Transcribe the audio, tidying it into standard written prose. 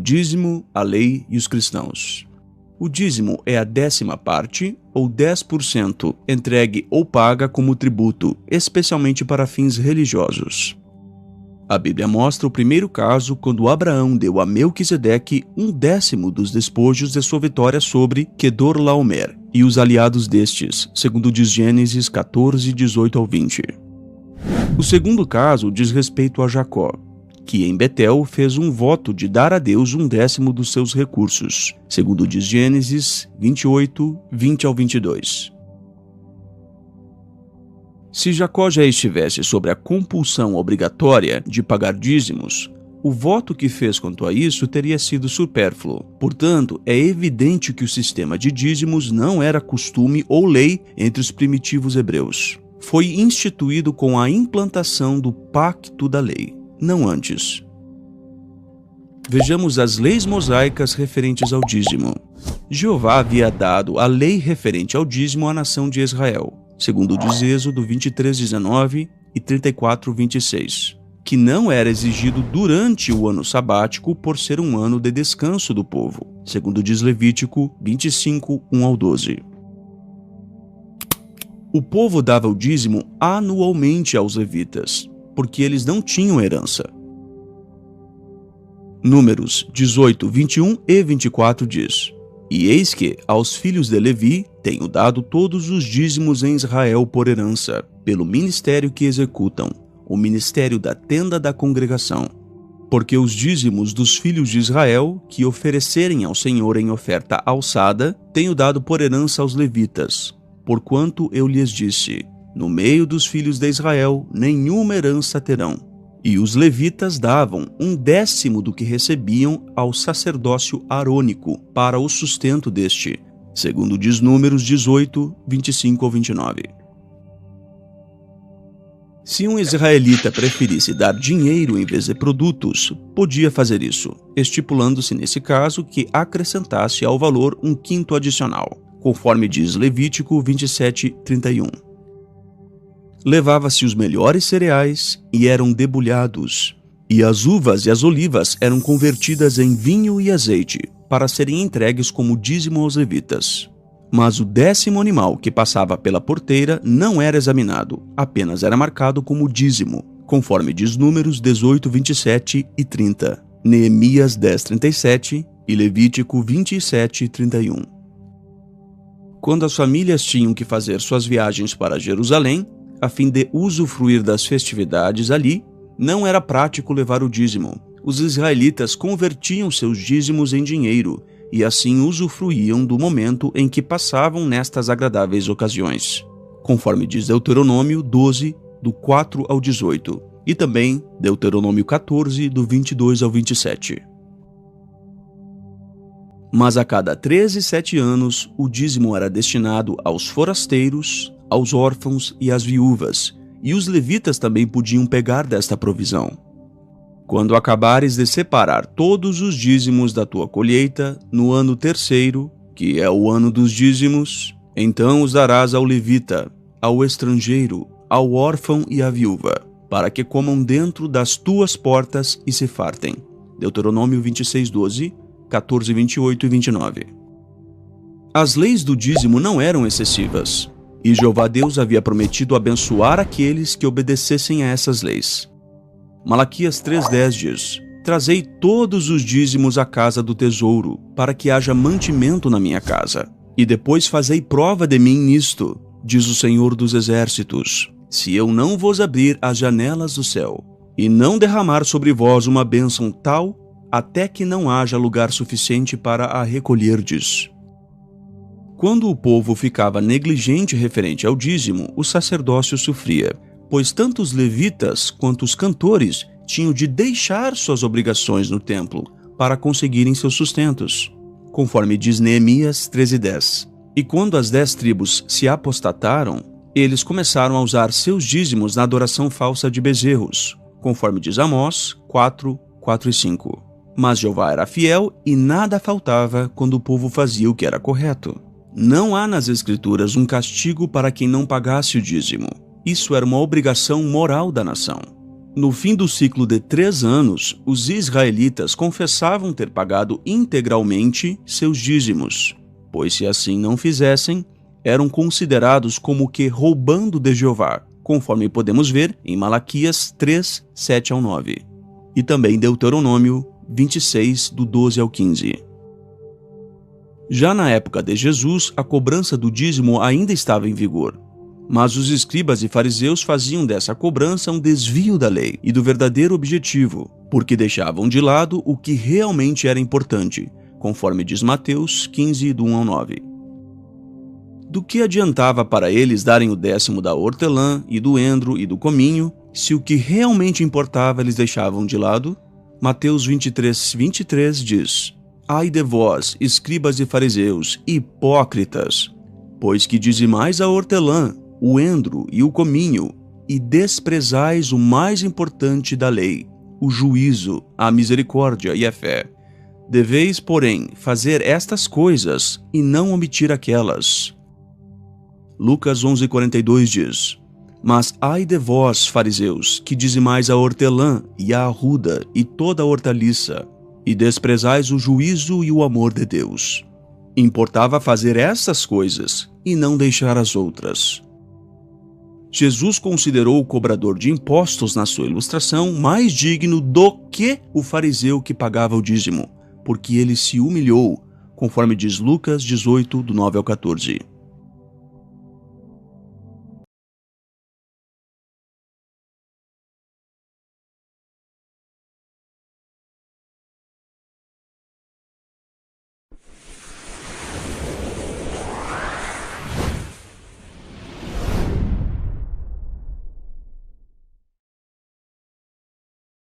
o dízimo, a lei e os cristãos. O dízimo é a 10ª parte, ou 10%, entregue ou paga como tributo, especialmente para fins religiosos. A Bíblia mostra o primeiro caso quando Abraão deu a Melquisedeque 1/10 dos despojos de sua vitória sobre Quedorlaomer e os aliados destes, segundo diz Gênesis 14, 18 ao 20. O segundo caso diz respeito a Jacó, que em Betel fez um voto de dar a Deus 1/10 dos seus recursos, segundo diz Gênesis 28, 20 ao 22. Se Jacó já estivesse sobre a compulsão obrigatória de pagar dízimos, o voto que fez quanto a isso teria sido supérfluo. Portanto, é evidente que o sistema de dízimos não era costume ou lei entre os primitivos hebreus. Foi instituído com a implantação do pacto da lei, não antes. Vejamos as leis mosaicas referentes ao dízimo. Jeová havia dado a lei referente ao dízimo à nação de Israel, segundo diz Êxodo 23:19 e 34:26, que não era exigido durante o ano sabático por ser um ano de descanso do povo, segundo diz Levítico 25, 1 ao 12. O povo dava o dízimo anualmente aos levitas, porque eles não tinham herança. Números 18, 21 e 24 diz: E eis que, aos filhos de Levi, tenho dado todos os dízimos em Israel por herança, pelo ministério que executam, o ministério da tenda da congregação. Porque os dízimos dos filhos de Israel, que oferecerem ao Senhor em oferta alçada, tenho dado por herança aos levitas, porquanto eu lhes disse: no meio dos filhos de Israel, nenhuma herança terão. E os levitas davam 1/10 do que recebiam ao sacerdócio arônico para o sustento deste, segundo diz Números 18, 25 ao 29. Se um israelita preferisse dar dinheiro em vez de produtos, podia fazer isso, estipulando-se nesse caso que acrescentasse ao valor 1/5 adicional, conforme diz Levítico 27, 31. Levava-se os melhores cereais e eram debulhados, e as uvas e as olivas eram convertidas em vinho e azeite, para serem entregues como dízimo aos levitas. Mas o 10º animal que passava pela porteira não era examinado, apenas era marcado como dízimo, conforme diz Números 18, 27 e 30, Neemias 10, 37 e Levítico 27, 31. Quando as famílias tinham que fazer suas viagens para Jerusalém, a fim de usufruir das festividades ali, não era prático levar o dízimo. Os israelitas convertiam seus dízimos em dinheiro e assim usufruíam do momento em que passavam nestas agradáveis ocasiões, conforme diz Deuteronômio 12, do 4 ao 18, e também Deuteronômio 14, do 22 ao 27. Mas a cada 7 anos, o dízimo era destinado aos forasteiros, aos órfãos e às viúvas, e os levitas também podiam pegar desta provisão. Quando acabares de separar todos os dízimos da tua colheita, no ano 3º, que é o ano dos dízimos, então os darás ao levita, ao estrangeiro, ao órfão e à viúva, para que comam dentro das tuas portas e se fartem. Deuteronômio 26, 12, 14, 28 e 29. As leis do dízimo não eram excessivas, e Jeová Deus havia prometido abençoar aqueles que obedecessem a essas leis. Malaquias 3,10 diz: Trazei todos os dízimos à casa do tesouro, para que haja mantimento na minha casa. E depois fazei prova de mim nisto, diz o Senhor dos Exércitos, se eu não vos abrir as janelas do céu, e não derramar sobre vós uma bênção tal, até que não haja lugar suficiente para a recolherdes. Quando o povo ficava negligente referente ao dízimo, o sacerdócio sofria, pois tanto os levitas quanto os cantores tinham de deixar suas obrigações no templo para conseguirem seus sustentos, conforme diz Neemias 13:10. E quando as 10 tribos se apostataram, eles começaram a usar seus dízimos na adoração falsa de bezerros, conforme diz Amós 4, 4 e 5. Mas Jeová era fiel e nada faltava quando o povo fazia o que era correto. Não há nas Escrituras um castigo para quem não pagasse o dízimo. Isso era uma obrigação moral da nação. No fim do ciclo de 3 anos, os israelitas confessavam ter pagado integralmente seus dízimos, pois se assim não fizessem, eram considerados como que roubando de Jeová, conforme podemos ver em Malaquias 3, 7 ao 9, e também Deuteronômio 26, do 12 ao 15. Já na época de Jesus, a cobrança do dízimo ainda estava em vigor, mas os escribas e fariseus faziam dessa cobrança um desvio da lei e do verdadeiro objetivo, porque deixavam de lado o que realmente era importante, conforme diz Mateus 15, do 1 ao 9. Do que adiantava para eles darem o 10º da hortelã e do endro e do cominho, se o que realmente importava eles deixavam de lado? Mateus 23, 23 diz: Ai de vós, escribas e fariseus, hipócritas, pois que dizimais a hortelã, o endro e o cominho, e desprezais o mais importante da lei, o juízo, a misericórdia e a fé. Deveis, porém, fazer estas coisas e não omitir aquelas. Lucas 11:42 diz: Mas ai de vós, fariseus, que dizimais a hortelã e a arruda e toda a hortaliça, e desprezais o juízo e o amor de Deus. Importava fazer estas coisas e não deixar as outras. Jesus considerou o cobrador de impostos na sua ilustração mais digno do que o fariseu que pagava o dízimo, porque ele se humilhou, conforme diz Lucas 18, do 9 ao 14.